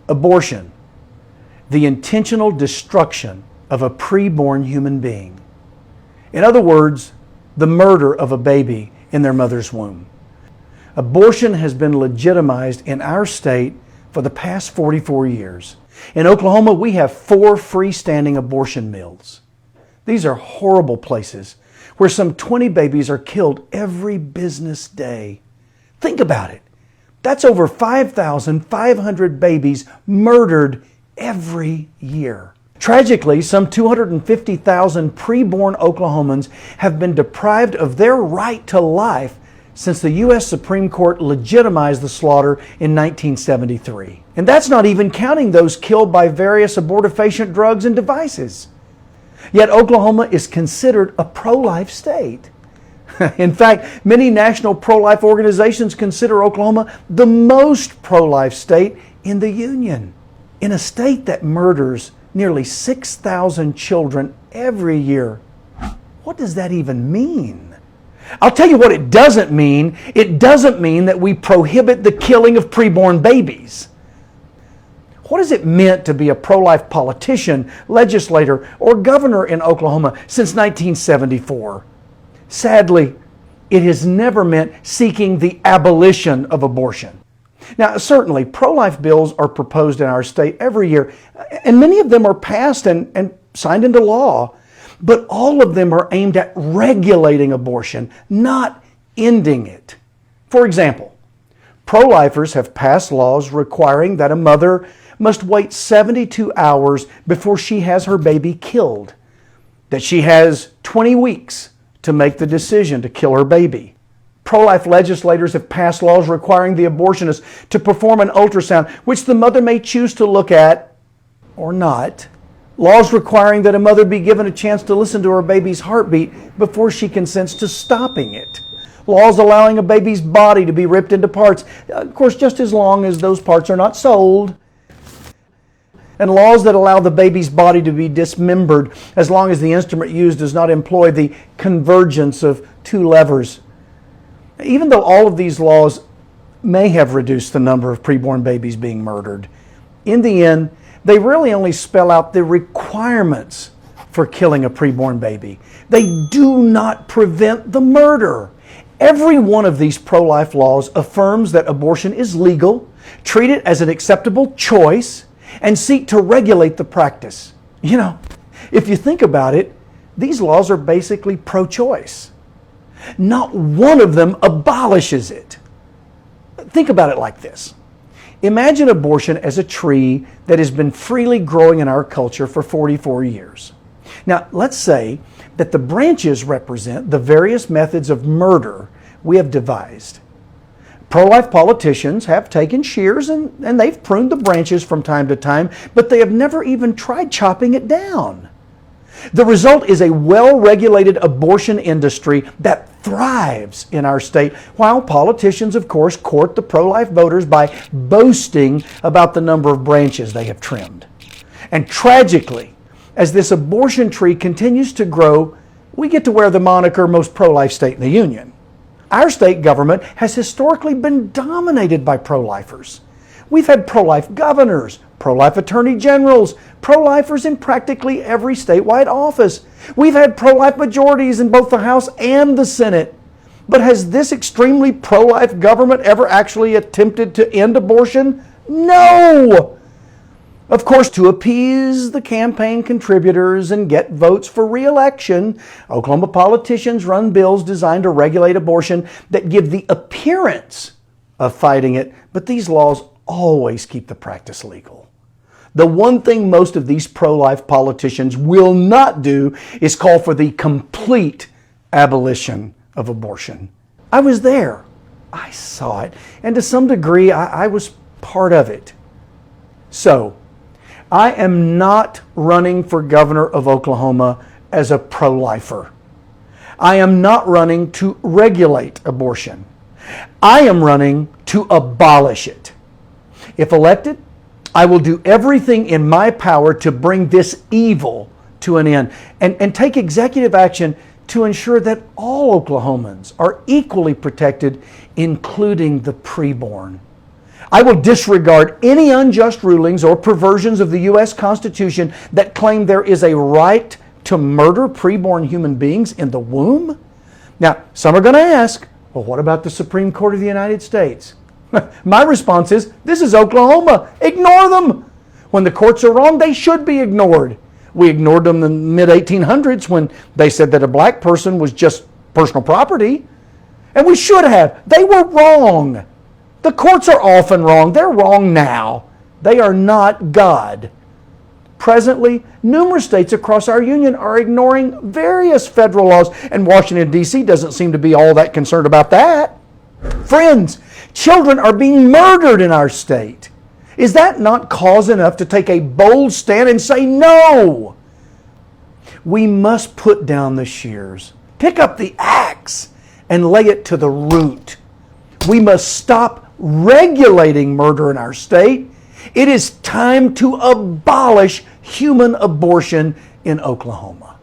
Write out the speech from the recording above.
Abortion, the intentional destruction of a preborn human being. In other words, the murder of a baby in their mother's womb. Abortion has been legitimized in our state for the past 44 years. In Oklahoma, we have 4 freestanding abortion mills. These are horrible places where some 20 babies are killed every business day. Think about it. That's over 5,500 babies murdered every year. Tragically, some 250,000 preborn Oklahomans have been deprived of their right to life since the U.S. Supreme Court legitimized the slaughter in 1973. And that's not even counting those killed by various abortifacient drugs and devices. Yet Oklahoma is considered a pro-life state. In fact, many national pro-life organizations consider Oklahoma the most pro-life state in the Union. In a state that murders nearly 6,000 children every year, what does that even mean? I'll tell you what it doesn't mean. It doesn't mean that we prohibit the killing of preborn babies. What has it meant to be a pro-life politician, legislator, or governor in Oklahoma since 1974? Sadly, it has never meant seeking the abolition of abortion. Now, certainly, pro-life bills are proposed in our state every year, and many of them are passed and signed into law, but all of them are aimed at regulating abortion, not ending it. For example, pro-lifers have passed laws requiring that a mother must wait 72 hours before she has her baby killed, that she has 20 weeks to make the decision to kill her baby. Pro-life legislators have passed laws requiring the abortionist to perform an ultrasound, which the mother may choose to look at or not. Laws requiring that a mother be given a chance to listen to her baby's heartbeat before she consents to stopping it. Laws allowing a baby's body to be ripped into parts, of course, just as long as those parts are not sold. And laws that allow the baby's body to be dismembered as long as the instrument used does not employ the convergence of 2 levers. Even though all of these laws may have reduced the number of preborn babies being murdered, in the end, they really only spell out the requirements for killing a preborn baby. They do not prevent the murder. Every one of these pro-life laws affirms that abortion is legal, treat it as an acceptable choice, and seek to regulate the practice. You know, if you think about it, these laws are basically pro-choice. Not one of them abolishes it. Think about it like this. Imagine abortion as a tree that has been freely growing in our culture for 44 years. Now, let's say that the branches represent the various methods of murder we have devised. Pro-life politicians have taken shears and they've pruned the branches from time to time, but they have never even tried chopping it down. The result is a well-regulated abortion industry that thrives in our state, while politicians, of course, court the pro-life voters by boasting about the number of branches they have trimmed. And tragically, as this abortion tree continues to grow, we get to wear the moniker most pro-life state in the Union. Our state government has historically been dominated by pro-lifers. We've had pro-life governors, pro-life attorney generals, pro-lifers in practically every statewide office. We've had pro-life majorities in both the House and the Senate. But has this extremely pro-life government ever actually attempted to end abortion? No! Of course, to appease the campaign contributors and get votes for re-election, Oklahoma politicians run bills designed to regulate abortion that give the appearance of fighting it, but these laws always keep the practice legal. The one thing most of these pro-life politicians will not do is call for the complete abolition of abortion. I was there. I saw it. And to some degree, I was part of it. So, I am not running for governor of Oklahoma as a pro-lifer. I am not running to regulate abortion. I am running to abolish it. If elected, I will do everything in my power to bring this evil to an end and take executive action to ensure that all Oklahomans are equally protected, including the preborn. I will disregard any unjust rulings or perversions of the U.S. Constitution that claim there is a right to murder preborn human beings in the womb. Now, some are going to ask, well, what about the Supreme Court of the United States? My response is, this is Oklahoma. Ignore them. When the courts are wrong, they should be ignored. We ignored them in the mid-1800s when they said that a black person was just personal property. And we should have. They were wrong. The courts are often wrong. They're wrong now. They are not God. Presently, numerous states across our union are ignoring various federal laws, and Washington, D.C. doesn't seem to be all that concerned about that. Friends, children are being murdered in our state. Is that not cause enough to take a bold stand and say no? We must put down the shears, pick up the axe, and lay it to the root. We must stop regulating murder in our state. It is time to abolish human abortion in Oklahoma.